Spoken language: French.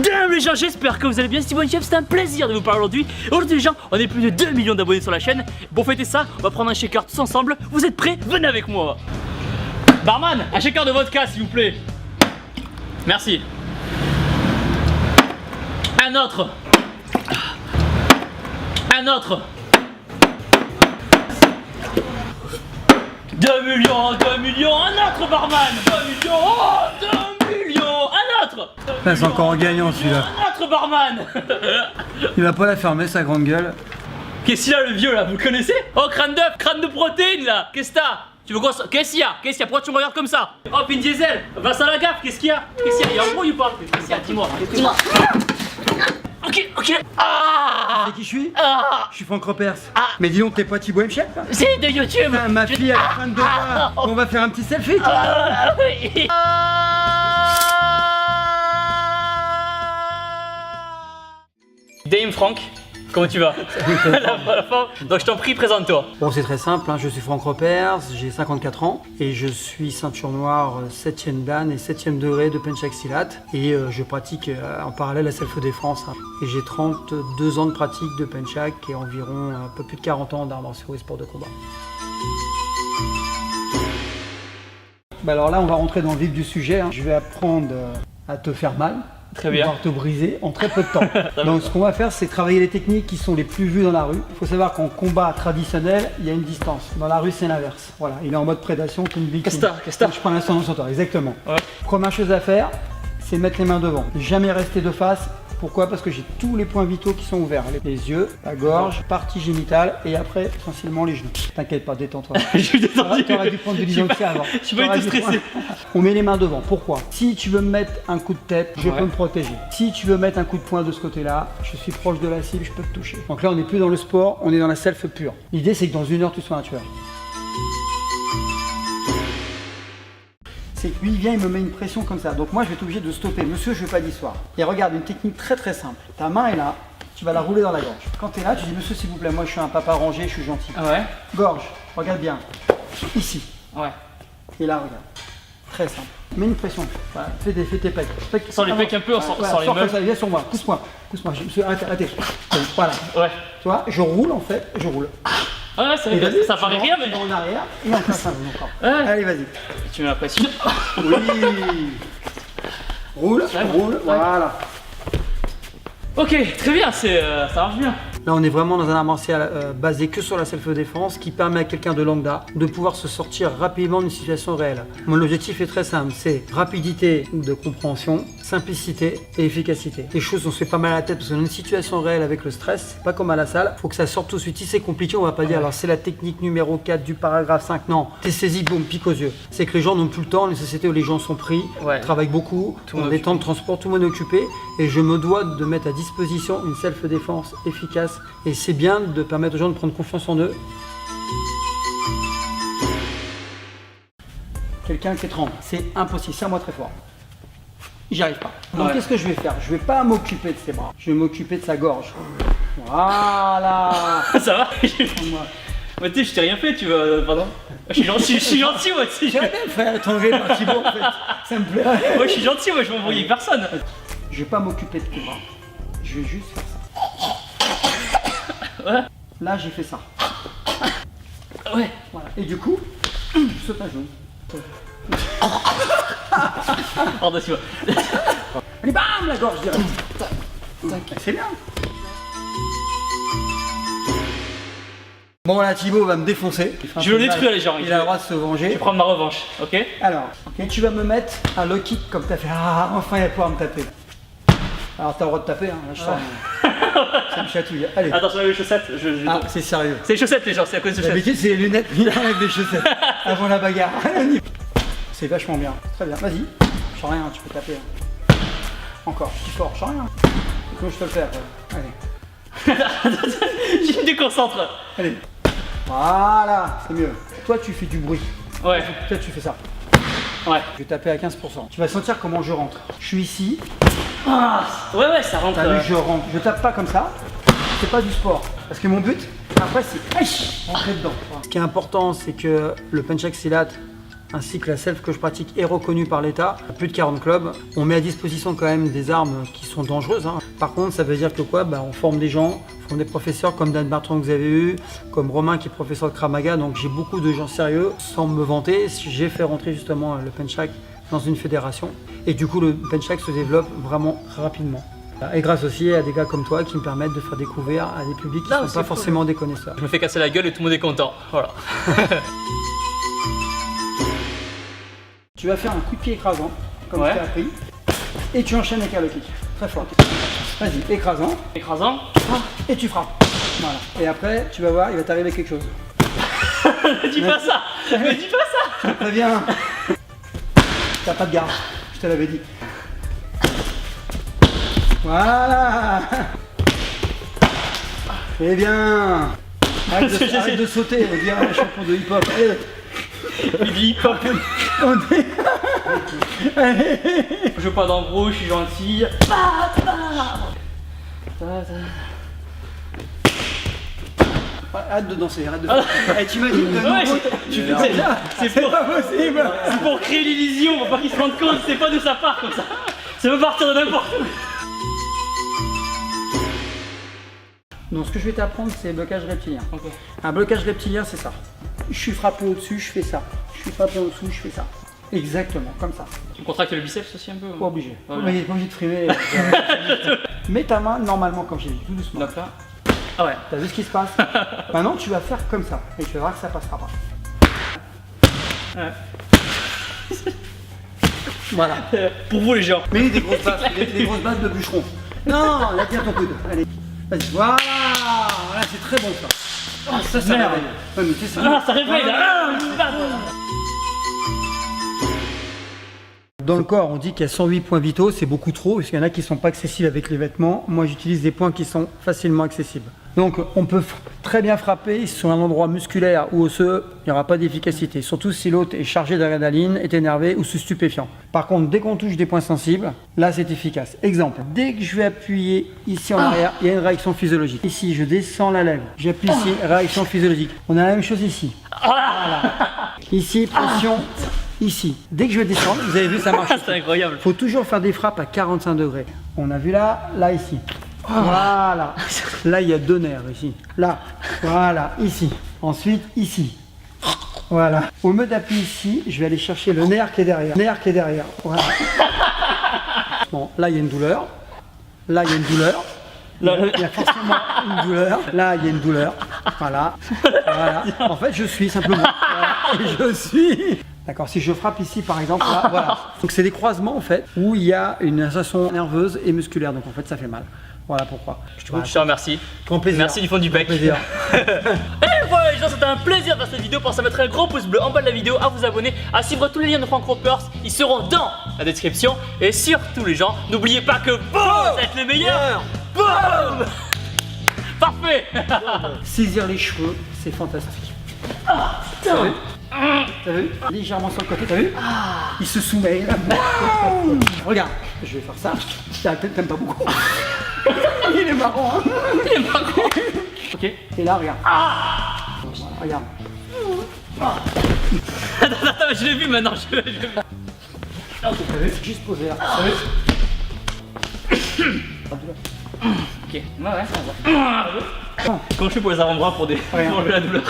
Damn les gens, j'espère que vous allez bien, c'est Bon Chef, c'est un plaisir de vous parler aujourd'hui. Aujourd'hui les gens, on est plus de 2 millions d'abonnés sur la chaîne. Pour fêter ça, on va prendre un shaker tous ensemble. Vous êtes prêts? Venez avec moi. Barman, un shaker de vodka s'il vous plaît. Merci. Un autre. Un autre. 2 millions, 2 millions, un autre barman. 2 millions, oh, 2 millions, un autre. C'est encore en gagnant celui-là. Un autre barman. Il va pas la fermer sa grande gueule. Qu'est-ce qu'il y a le vieux là, vous le connaissez? Oh, crâne d'œuf, crâne de protéines là. Qu'est-ce que t'as? Tu veux qu'on se... Qu'est-ce qu'il y a? Qu'est-ce qu'il y a? Pourquoi tu me regardes comme ça? Oh, Vin Diesel, Vincent Lagaffe, qu'est-ce qu'il y a? Qu'est-ce qu'il y a? Il y a un bruit ou pas? Qu'est-ce qu'il y a? Dis-moi. Dis-moi. Ok, ok. Ah! C'est qui je suis? Ah! Je suis Franck Repers. Mais dis donc, t'es pas Thibaut Chef? C'est de YouTube. Ma fille elle est fan de toi. On va faire un petit selfie. Ah, oui. Dame Franck, comment tu vas? La forme. Donc je t'en prie, présente-toi. Bon, c'est très simple, hein. Je suis Franck Repers, j'ai 54 ans et je suis ceinture noire 7ème dan et 7ème degré de penchak silat et je pratique en parallèle la self-défense. Hein. Et j'ai 32 ans de pratique de penchak et environ un peu plus de 40 ans d'arts martiaux et sport de combat. Bah alors là, on va rentrer dans le vif du sujet. Hein. Je vais apprendre à te faire mal. Très bien. Pouvoir te briser en très peu de temps. Donc ce qu'on va faire, c'est travailler les techniques qui sont les plus vues dans la rue. Il faut savoir qu'en combat traditionnel, il y a une distance. Dans la rue, c'est l'inverse. Voilà, il est en mode prédation comme une victime. Qu'est-ce que Je prends l'ascendant sur toi, exactement. Ouais. Première chose à faire, c'est mettre les mains devant. Jamais rester de face. Pourquoi? Parce que j'ai tous les points vitaux qui sont ouverts. Les yeux, la gorge, partie génitale et après, essentiellement les genoux. T'inquiète pas, détends-toi. Je suis détendu. T'aurais dû prendre de l'isopsie avant. Je suis pas du tout stressé. On met les mains devant. Pourquoi? Si tu veux me mettre un coup de tête, je Ouais. peux me protéger. Si tu veux mettre un coup de poing de ce côté-là, je suis proche de la cible, je peux te toucher. Donc là, on n'est plus dans le sport, on est dans la self pure. L'idée, c'est que dans 1 heure, tu sois un tueur. C'est que lui, il vient, il me met une pression comme ça. Donc moi, je vais être obligé de stopper. Monsieur, je ne veux pas d'histoire. Et regarde, une technique très très simple. Ta main est là, tu vas la rouler dans la gorge. Quand tu es là, tu dis, monsieur, s'il vous plaît, moi, je suis un papa rangé, je suis gentil. Ah ouais? Gorge, regarde bien. Ici. Ouais. Et là, regarde. Très simple. Mets une pression. Voilà. Fais tes pecs. Sans les pecs un peu, sans les sors comme meufs. ça, viens sur moi. Pousse-moi. Pousse-moi. Monsieur, arrêtez. Voilà. Ouais. Tu vois, je roule en fait. Je roule. Ah ouais, c'est vrai que ça paraît rien, mais. En arrière et en face encore. Ouais. Allez, vas-y. Tu mets la pression. Oui. Roule, roule. Voilà. Ok, très bien, ça marche bien. Là, on est vraiment dans un art martial basé que sur la self-défense qui permet à quelqu'un de lambda de pouvoir se sortir rapidement d'une situation réelle. Mon objectif est très simple, c'est rapidité de compréhension, simplicité et efficacité. Les choses, on se fait pas mal à la tête parce que dans une situation réelle avec le stress, c'est pas comme à la salle, faut que ça sorte tout de suite. Si c'est compliqué, on va pas dire alors c'est la technique numéro 4 du paragraphe 5, non. T'es saisi, boum, pique aux yeux. C'est que les gens n'ont plus le temps, les sociétés où les gens sont pris, travaillent beaucoup, ont des temps de transport, tout le monde est occupé et je me dois de mettre à disposition une self-défense efficace. Et c'est bien de permettre aux gens de prendre confiance en eux. Quelqu'un qui tremble, c'est impossible, serre-moi très fort. J'y arrive pas. Donc qu'est-ce que je vais faire? Je vais pas m'occuper de ses bras, je vais m'occuper de sa gorge. Voilà. Ça va? Moi, tu sais, je t'ai rien fait, tu veux. Pardon? Je suis gentil, moi, tu sais. J'aimerais bien me faire tomber par Thibaut en fait, ça me plairait. Moi, je suis gentil, moi, je m'embrouille avec personne. Je vais pas m'occuper de tes bras, je vais juste faire ça. Ouais. Là, j'ai fait ça. Ouais. Voilà. Et du coup, je saute un genou. Pardon, tu vois. Allez, bam, la gorge direct. C'est bien. Bon, là, Thibaut va me défoncer. Je veux le détruire, les gens. Il a le droit de se Je vais venger. prendre ma revanche, ok? Alors, tu vas me mettre un low kick comme tu as fait. Ah, enfin, il va pouvoir me taper. Alors, t'as le droit de taper, hein. Là, je sens. Ça me chatouille. Allez. Attention, les chaussettes. Ah, c'est sérieux. C'est les chaussettes, les gens, c'est à cause des chaussettes. D'habitude, c'est les lunettes. Il enlève des chaussettes avant la bagarre. C'est vachement bien. Très bien. Vas-y. Je sens rien, tu peux taper. Encore. Plus fort. Je sens rien. Comment je peux le faire? Allez. Je me déconcentre. Allez. Voilà. C'est mieux. Toi, tu fais du bruit. Ouais. Toi, tu fais ça. Ouais. Je vais taper à 15%. Tu vas sentir comment je rentre. Je suis ici. Ah, ouais, ça rentre. T'as vu, je rentre. Je tape pas comme ça. C'est pas du sport. Parce que mon but, après, c'est rentrer dedans. Ce qui est important, c'est que le penchak silat ainsi que la self que je pratique est reconnue par l'État. Plus de 40 clubs. On met à disposition quand même des armes qui sont dangereuses. Par contre, ça veut dire que quoi, on forme des gens, on forme des professeurs comme Dan Bertrand que vous avez eu, comme Romain qui est professeur de Krav Maga. Donc j'ai beaucoup de gens sérieux. Sans me vanter, j'ai fait rentrer justement le Penchak dans une fédération. Et du coup, le Penchak se développe vraiment rapidement. Et grâce aussi à des gars comme toi qui me permettent de faire découvrir à des publics qui ne sont pas forcément des connaisseurs. Je me fais casser la gueule et tout le monde est content. Voilà. Tu vas faire un coup de pied écrasant, comme je t'ai appris, et tu enchaînes avec un kick. Très fort. Vas-y, écrasant. Écrasant. Et tu frappes. Voilà. Et après, tu vas voir, il va t'arriver quelque chose. Ne dis pas ça. Ne dis pas ça. Très bien. T'as pas de garde, je te l'avais dit. Voilà. Eh bien. Arrête de sauter, on dirait un champion de hip-hop. Il dit hip-hop. Allez. Je joue pas d'embrouille, je suis gentil. Arrête de danser, arrête de danser. Eh, t'imagines tu fais ça. C'est pas possible. C'est pour créer l'illusion, pour pas qu'il se rende compte, c'est pas d'où ça part comme ça. Ça peut partir de n'importe où. Donc ce que je vais t'apprendre, c'est le blocage reptilien. Okay. Un blocage reptilien, c'est ça. Je suis frappé au-dessus, je fais ça. Je suis frappé au-dessous, je fais ça. Exactement, comme ça. Tu contractes le biceps aussi un peu? Pas obligé. Voilà. Mais pas obligé de frimer. Mets ta main normalement, comme j'ai dit, tout doucement. Donc là. Ah ouais. T'as vu ce qui se passe? Maintenant, tu vas faire comme ça. Et tu vas voir que ça passera pas. Ouais. Voilà. Pour vous les gens. Mets des grosses battes, des grosses battes de bûcheron. Non, là, tiens ton coude. Allez. Vas-y. Voilà. Voilà, c'est très bon ça. Oh, ça réveille. réveille. Ouais, mais ça. Ah, ça réveille là. Dans le corps, on dit qu'il y a 108 points vitaux, c'est beaucoup trop, parce qu'il y en a qui ne sont pas accessibles avec les vêtements. Moi, j'utilise des points qui sont facilement accessibles. Donc, on peut très bien frapper sur un endroit musculaire ou osseux, il n'y aura pas d'efficacité. Surtout si l'autre est chargé d'adrénaline, est énervé ou sous stupéfiant. Par contre, dès qu'on touche des points sensibles, là, c'est efficace. Exemple, dès que je vais appuyer ici en arrière, il y a une réaction physiologique. Ici, je descends la lèvre, j'appuie ici, réaction physiologique. On a la même chose ici. Voilà. Ici, pression. Ici, dès que je vais descendre, vous avez vu, ça marche. C'est incroyable. Il faut toujours faire des frappes à 45 degrés. On a vu là, là, ici. Voilà. Là, il y a deux nerfs ici. Là, voilà, ici. Ensuite, ici. Voilà. Au lieu d'appuyer ici, je vais aller chercher le nerf qui est derrière. Nerf qui est derrière. Voilà. Bon, là, il y a une douleur. Là, il y a une douleur. Il y a forcément une douleur. Là, il y a une douleur. Voilà. Voilà. En fait, je suis simplement. Voilà. Et je suis. D'accord, si je frappe ici par exemple, là, voilà. Donc c'est des croisements en fait où il y a une sensation nerveuse et musculaire, donc en fait ça fait mal. Voilà pourquoi. Je te remercie. Grand plaisir. Merci du fond du bec. Plaisir. Et voilà les gens, c'était un plaisir de faire cette vidéo. Pensez à mettre un gros pouce bleu en bas de la vidéo, à vous abonner, à suivre tous les liens de Frank Ropers. Ils seront dans la description. Et surtout les gens, n'oubliez pas que vous êtes les meilleurs. Boum. Parfait. Saisir les cheveux, c'est fantastique. T'as vu? Légèrement sur le côté, t'as vu? Il se soumet. Regarde, je vais faire ça. T'aimes pas beaucoup. Il est marrant, hein? Il est marrant. Ok. Et là, regarde. Voilà, regarde. Attends, je l'ai vu maintenant. Je l'ai vu. T'as vu? Juste poser là. T'as vu? Ok. Ouais, ça va. Comment je fais pour les avant-bras pour enlever la douleur?